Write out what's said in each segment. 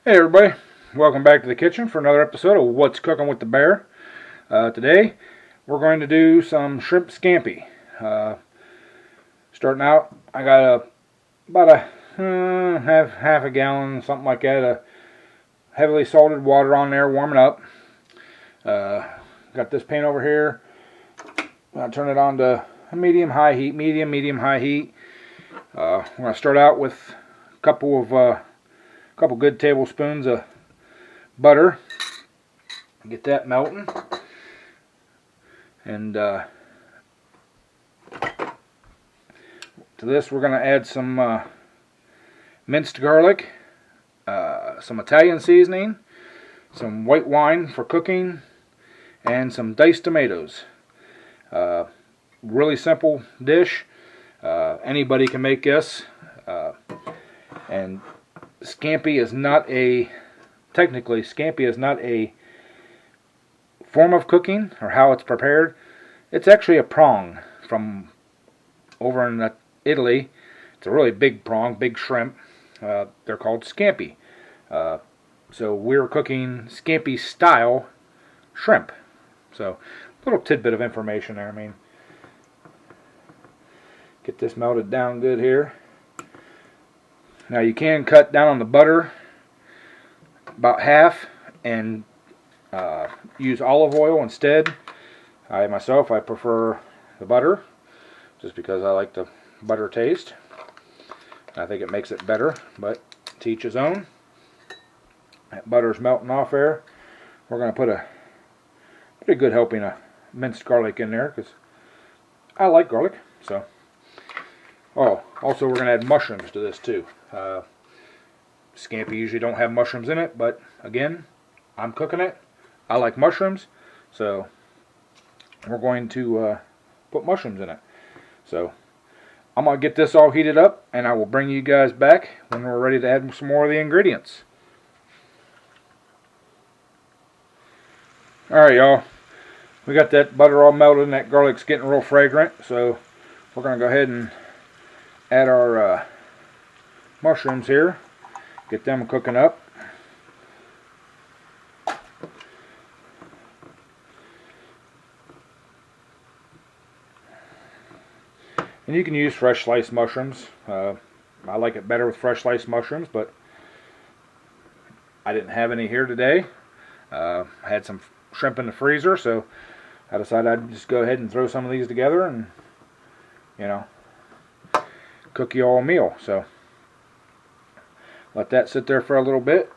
Hey everybody, welcome back to the kitchen for another episode of What's Cooking with the Bear. Today we're going to do some shrimp scampi. Starting out, I got about a half a gallon, something like that, of heavily salted water on there warming up. Got this pan over here. I'll turn it on to medium-high heat, medium-high heat. We're going to start out with a couple good tablespoons of butter. Get that melting. And to this we're going to add some minced garlic, some Italian seasoning, some white wine for cooking, and some diced tomatoes. Really simple dish. Anybody can make this. And scampi is not technically scampi is not a form of cooking or how it's prepared. It's actually a prong from over in Italy. It's a really big prong, big shrimp. They're called scampi. So we're cooking scampi style shrimp. So a little tidbit of information there. I mean, get this melted down good here. Now you can cut down on the butter about half and use olive oil instead. I prefer the butter just because I like the butter taste. I think it makes it better, but to each his own. That butter's melting off there. We're going to put a pretty good helping of minced garlic in there because I like garlic. So, also we're going to add mushrooms to this too. Scampi usually don't have mushrooms in it, but again, I'm cooking it. I like mushrooms, so we're going to put mushrooms in it. So I'm going to get this all heated up, and I will bring you guys back when we're ready to add some more of the ingredients. Alright y'all, we got that butter all melted and that garlic's getting real fragrant, so we're going to go ahead and add our mushrooms here. Get them cooking up. And you can use fresh sliced mushrooms. I like it better with fresh sliced mushrooms, but I didn't have any here today. I had some shrimp in the freezer, so I decided I'd just go ahead and throw some of these together and, you know, cook you all a meal. So let that sit there for a little bit.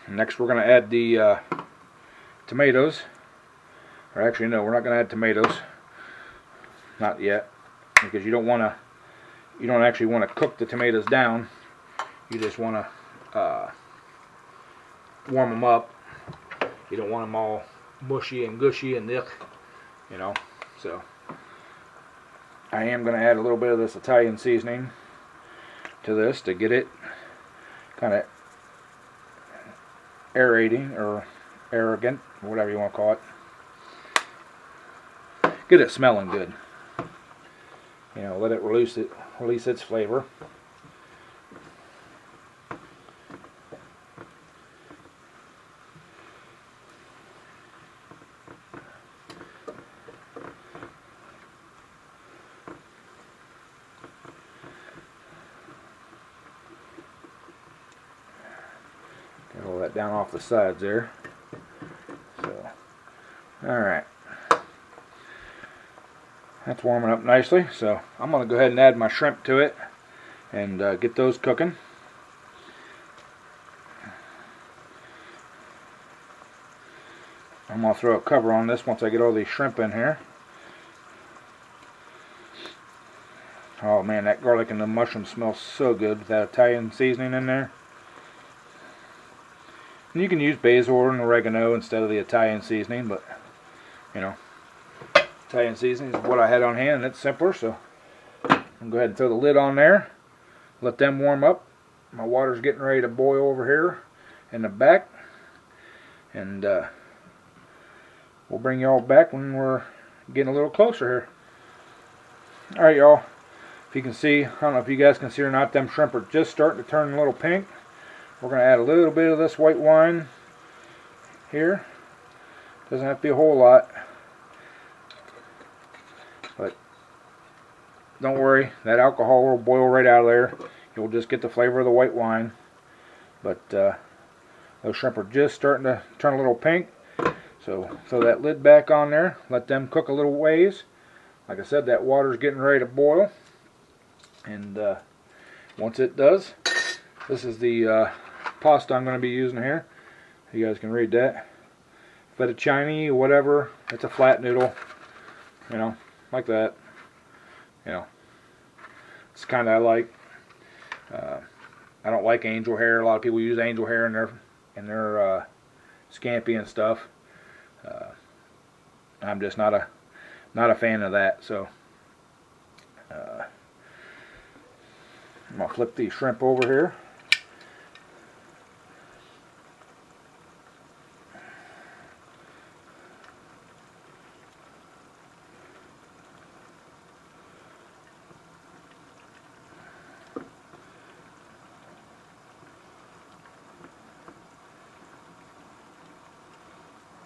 Next we're going to add the tomatoes. Or actually no, we're not going to add tomatoes. Not yet. Because you don't actually want to cook the tomatoes down. You just want to warm them up. You don't want them all mushy and gushy and ick, you know. So I am going to add a little bit of this Italian seasoning to this to get it kind of aerating or arrogant, or whatever you want to call it. Get it smelling good. You know, let it release its flavor. Get all that down off the sides there. So, alright. That's warming up nicely, so I'm going to go ahead and add my shrimp to it and get those cooking. I'm going to throw a cover on this once I get all these shrimp in here. Oh man, that garlic and the mushroom smells so good with that Italian seasoning in there. And you can use basil and oregano instead of the Italian seasoning, but you know, Italian seasoning is what I had on hand, and it's simpler. So I'm going to go ahead and throw the lid on there, let them warm up. My water's getting ready to boil over here in the back, and we'll bring y'all back when we're getting a little closer here. Alright y'all, If you can see, I don't know if you guys can see or not, them shrimp are just starting to turn a little pink. We're going to add a little bit of this white wine here. Doesn't have to be a whole lot. But don't worry, that alcohol will boil right out of there. You'll just get the flavor of the white wine. But those shrimp are just starting to turn a little pink. So throw that lid back on there. Let them cook a little ways. Like I said, that water's getting ready to boil. And once it does, this is the pasta I'm going to be using here. You guys can read that. Fettuccine or whatever. It's a flat noodle. You know, like that. You know, it's kind of I like. I don't like angel hair. A lot of people use angel hair in their scampi and stuff. I'm just not a fan of that. So I'm gonna flip these shrimp over here.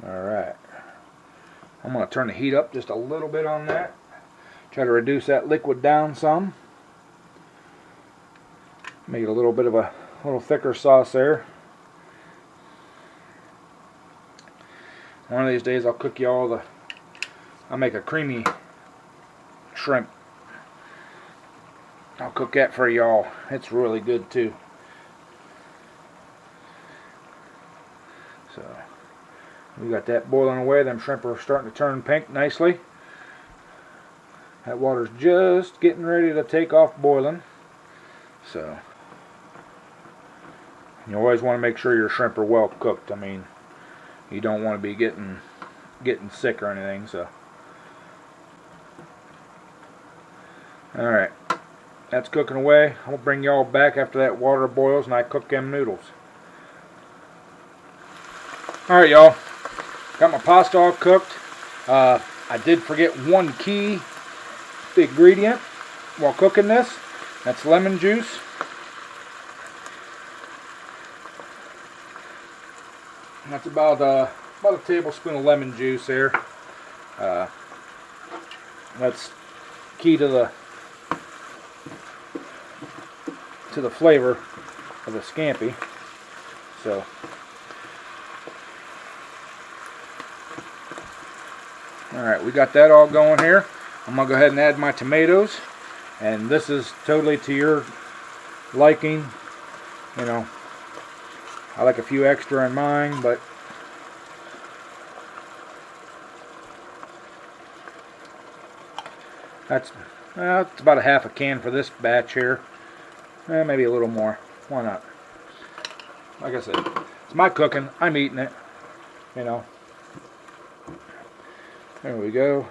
Alright, I'm going to turn the heat up just a little bit on that. Try to reduce that liquid down some. Make it a little bit of a little thicker sauce there. One of these days I'll cook you all I'll make a creamy shrimp. I'll cook that for y'all. It's really good too. So we got that boiling away. Them shrimp are starting to turn pink nicely. That water's just getting ready to take off boiling. So you always want to make sure your shrimp are well cooked. I mean, you don't want to be getting sick or anything. So alright, that's cooking away. I'll bring y'all back after that water boils and I cook them noodles. Alright y'all, got my pasta all cooked. I did forget one key ingredient while cooking this. That's lemon juice. That's about a tablespoon of lemon juice there. That's key to the flavor of the scampi. So alright, we got that all going here. I'm going to go ahead and add my tomatoes. And this is totally to your liking. You know, I like a few extra in mine, but that's about a half a can for this batch here. Maybe a little more. Why not? Like I said, it's my cooking. I'm eating it. You know. There we go.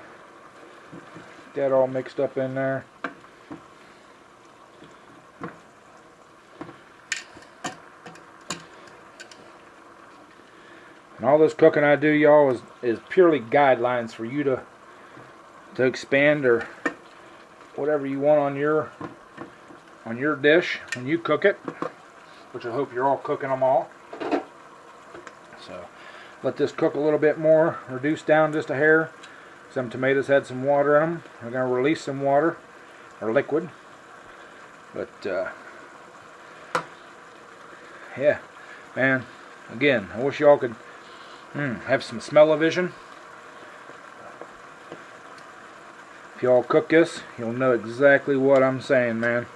Get that all mixed up in there. And all this cooking I do, y'all, is purely guidelines for you to expand or whatever you want on your dish when you cook it, which I hope you're all cooking them all. So let this cook a little bit more, reduce down just a hair. Some tomatoes had some water in them. We're going to release some water or liquid. But yeah, man, again, I wish y'all could have some smell-o-vision. If y'all cook this, you'll know exactly what I'm saying, man.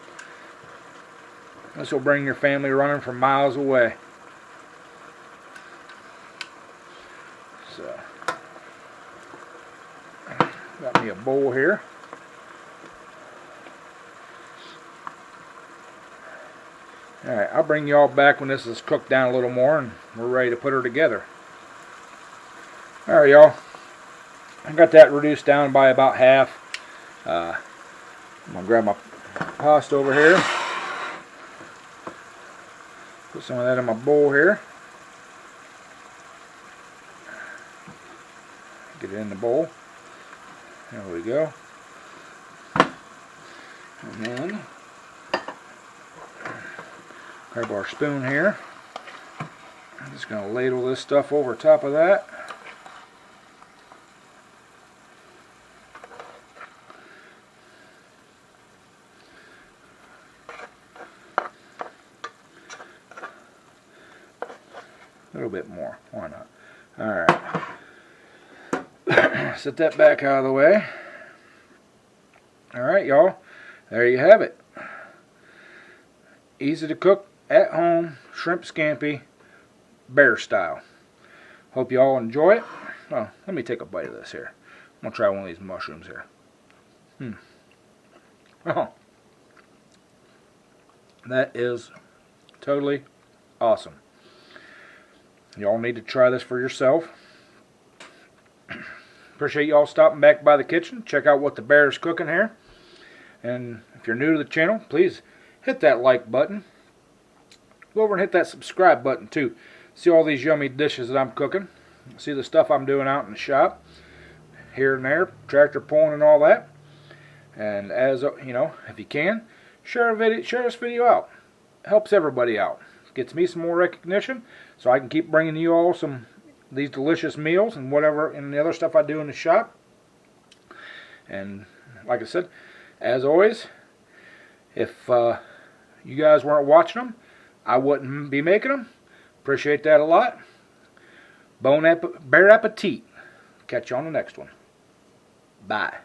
This will bring your family running from miles away. So, got me a bowl here. Alright, I'll bring y'all back when this is cooked down a little more and we're ready to put her together. Alright y'all, I got that reduced down by about half. I'm going to grab my pasta over here. Put some of that in my bowl here. Get it in the bowl. There we go. And then grab our spoon here. I'm just going to ladle this stuff over top of that. A little bit more, why not? Alright. Set that back out of the way. Alright, y'all. There you have it. Easy to cook at home shrimp scampi, bear style. Hope you all enjoy it. Oh, let me take a bite of this here. I'm gonna try one of these mushrooms here. Oh, that is totally awesome. Y'all need to try this for yourself. Appreciate y'all stopping back by the kitchen. Check out what the bear's cooking here. And if you're new to the channel, please hit that like button. Go over and hit that subscribe button too. See all these yummy dishes that I'm cooking. See the stuff I'm doing out in the shop. Here and there, tractor pulling and all that. And as you know, if you can, share this video out. It helps everybody out. Gets me some more recognition, so I can keep bringing you all these delicious meals and whatever and the other stuff I do in the shop. And like I said, as always, if you guys weren't watching them, I wouldn't be making them. Appreciate that a lot. Bear appetit. Catch you on the next one. Bye.